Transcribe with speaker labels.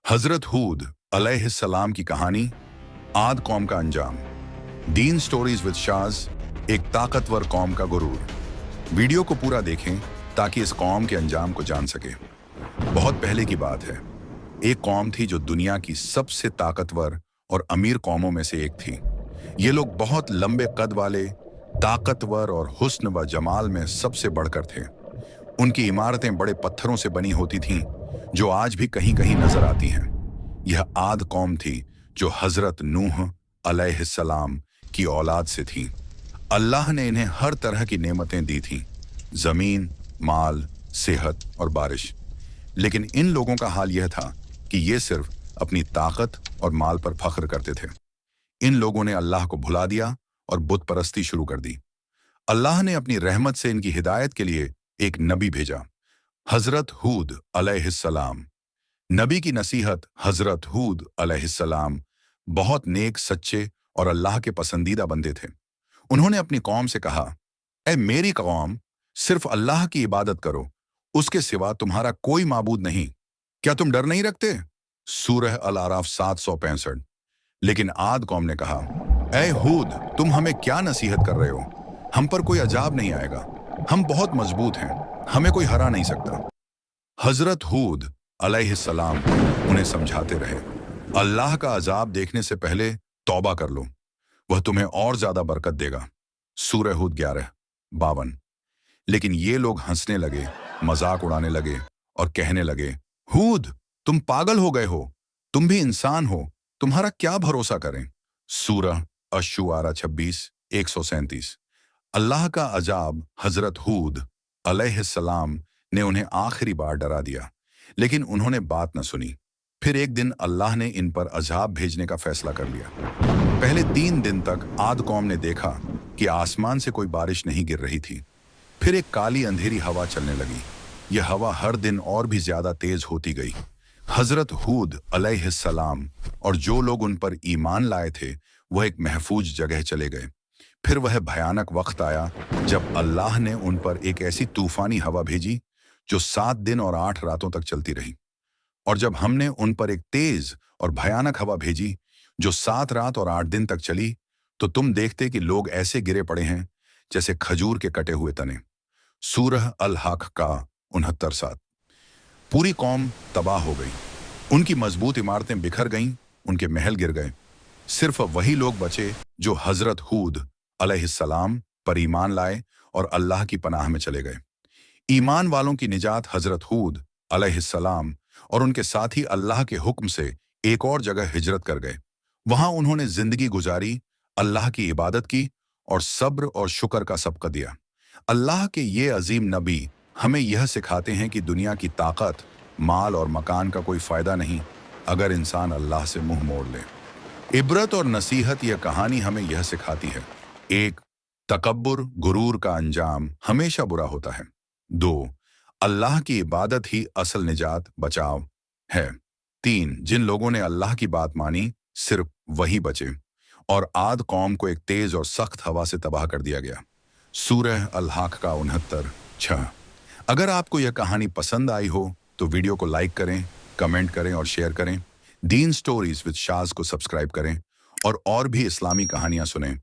Speaker 1: हजरत हूद अलैहिस्सलाम की कहानी, आद कौम का अंजाम। दीन स्टोरीज विद शाज, एक ताकतवर कौम का गुरूर। वीडियो को पूरा देखें ताकि इस कौम के अंजाम को जान सके। बहुत पहले की बात है, एक कौम थी जो दुनिया की सबसे ताकतवर और अमीर कौमों में से एक थी। ये लोग बहुत लंबे कद वाले, ताकतवर और हुस्न व जमाल में सबसे बढ़कर थे। उनकी इमारतें बड़े पत्थरों से बनी होती थीं, जो आज भी कहीं कहीं नजर आती हैं। यह आद कौम थी जो हजरत नूह अलैहिस्सलाम की औलाद से थी। अल्लाह ने इन्हें हर तरह की नेमतें दी थीं, जमीन, माल, सेहत और बारिश। लेकिन इन लोगों का हाल यह था कि ये सिर्फ अपनी ताकत और माल पर फख्र करते थे। इन लोगों ने अल्लाह को भुला दिया और बुत परस्ती शुरू कर दी। अल्लाह ने अपनी रहमत से इनकी हिदायत के लिए एक नबी भेजा, हजरत हूद अलैहिस्सलाम। नबी की नसीहत हजरत हूद अलैहिस्सलाम बहुत नेक, सच्चे और अल्लाह के पसंदीदा बंदे थे। उन्होंने अपनी कौम से कहा, ऐ मेरी कौम, सिर्फ अल्लाह की इबादत करो, उसके सिवा तुम्हारा कोई माबूद नहीं। क्या तुम डर नहीं रखते? सूरह अल-आराफ 765। लेकिन आद कौम ने कहा, ऐ हूद, तुम हमें क्या नसीहत कर रहे हो? हम पर कोई अजाब नहीं आएगा, हम बहुत मजबूत हैं, हमें कोई हरा नहीं सकता। हजरत हूद अलैहिस्सलाम उन्हें समझाते रहे, अल्लाह का अजाब देखने से पहले तौबा कर लो, वह तुम्हें और ज्यादा बरकत देगा। सूरह हूद 11:52। लेकिन ये लोग हंसने लगे, मजाक उड़ाने लगे और कहने लगे, हूद, तुम पागल हो गए हो, तुम भी इंसान हो, तुम्हारा क्या भरोसा करें। सूरह अश-शुआरा 26:137। अल्लाह का अजाब हजरत हूद अलैहिस्सलाम ने उन्हें आखिरी बार डरा दिया, लेकिन उन्होंने बात न सुनी। फिर एक दिन अल्लाह ने इन पर अजाब भेजने का फैसला कर लिया। पहले 3 दिन तक आद कौम ने देखा कि आसमान से कोई बारिश नहीं गिर रही थी। फिर एक काली अंधेरी हवा चलने लगी। यह हवा हर दिन और भी ज्यादा तेज होती गई। हजरत हूद अलैहिस्सलाम और जो लोग उन पर ईमान लाए थे, वह एक महफूज जगह चले गए। फिर वह भयानक वक्त आया जब अल्लाह ने उन पर एक ऐसी तूफानी हवा भेजी जो 7 दिन और 8 रातों तक चलती रही। और जब हमने उन पर एक तेज और भयानक हवा भेजी जो 7 रात और 8 दिन तक चली, तो तुम देखते कि लोग ऐसे गिरे पड़े हैं जैसे खजूर के कटे हुए तने। सूरह अल-हक़ का 69:7। पूरी कौम तबाह हो गई, उनकी मजबूत इमारतें बिखर गईं, उनके महल गिर गए। सिर्फ वही लोग बचे जो हजरत हूद अलैहिस्सलाम पर ईमान लाए और अल्लाह की पनाह में चले गए। ईमान वालों की निजात हजरत हूद अलैहिस्सलाम और उनके साथी अल्लाह के हुक्म से एक और जगह हिजरत कर गए। वहां उन्होंने जिंदगी गुजारी, अल्लाह की इबादत की और सब्र और शुक्र का सबका दिया। अल्लाह के ये अजीम नबी हमें यह सिखाते हैं कि दुनिया की ताकत, माल और मकान का कोई फायदा नहीं अगर इंसान अल्लाह से मुंह मोड़ ले। इबरत और नसीहत यह कहानी हमें यह सिखाती है, 1. तकब्बुर, गुरूर का अंजाम हमेशा बुरा होता है। 2. अल्लाह की इबादत ही असल निजात, बचाव है। 3. जिन लोगों ने अल्लाह की बात मानी, सिर्फ वही बचे। और आद कौम को एक तेज और सख्त हवा से तबाह कर दिया गया। सूरह अल-हक़ का 69:6। अगर आपको यह कहानी पसंद आई हो तो वीडियो को लाइक करें, कमेंट करें और शेयर करें। दीन स्टोरीज विद शाज को सब्सक्राइब करें और भी इस्लामी कहानियां सुनें।